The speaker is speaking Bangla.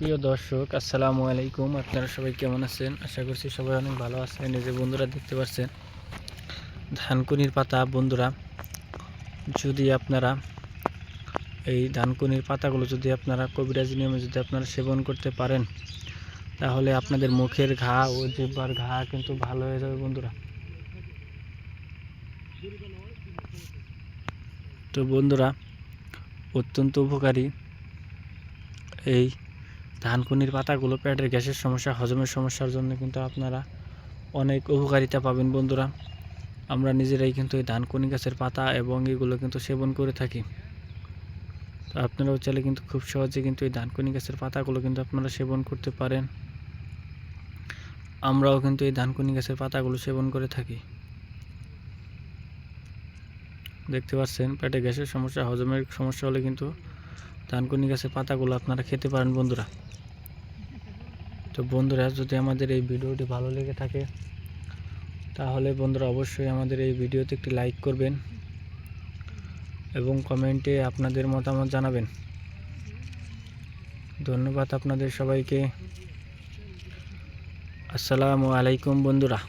প্রিয় দর্শক, আসসালামু আলাইকুম। আপনারা সবাই কেমন আছেন? আশা করছি সবাই অনেক ভালো আছেন। এই যে বন্ধুরা দেখতে পাচ্ছেন ধানকুনির পাতা। বন্ধুরা, যদি আপনারা এই ধানকুনির পাতাগুলো যদি আপনারা কবিরাজি নিয়মে যদি আপনারা সেবন করতে পারেন, তাহলে আপনাদের মুখের ঘা ও জিহ্বার ঘা কিন্তু ভালো হয়ে যাবে বন্ধুরা। তো বন্ধুরা, অত্যন্ত উপকারী এই ধানকুনির পাতাগুলো পেটের গ্যাসের সমস্যা, হজমের সমস্যার জন্য কিন্তু আপনারা অনেক উপকারিতা পাবেন বন্ধুরা। আমরা নিজেরাই কিন্তু এই ধানকুনি গাছের পাতা এবং এগুলো কিন্তু সেবন করে থাকি। তো আপনারাও চাইলে কিন্তু খুব সহজে কিন্তু এই ধানকুনি গাছের পাতাগুলো কিন্তু আপনারা সেবন করতে পারেন। আমরাও কিন্তু এই ধানকুনি গাছের পাতাগুলো সেবন করে থাকি। দেখতে পাচ্ছেন পেটে গ্যাসের সমস্যা, হজমের সমস্যা হলে কিন্তু ধানকুনি গাছের পাতাগুলো আপনারা খেতে পারেন বন্ধুরা। তো বন্ধুরা, যদি আমাদের এই ভিডিওটি ভালো লেগে থাকে তাহলে বন্ধুরা অবশ্যই আমাদের এই ভিডিওতে একটি লাইক করবেন এবং কমেন্টে আপনাদের মতামত জানাবেন। ধন্যবাদ আপনাদের সবাইকে। আসসালামু আলাইকুম বন্ধুরা।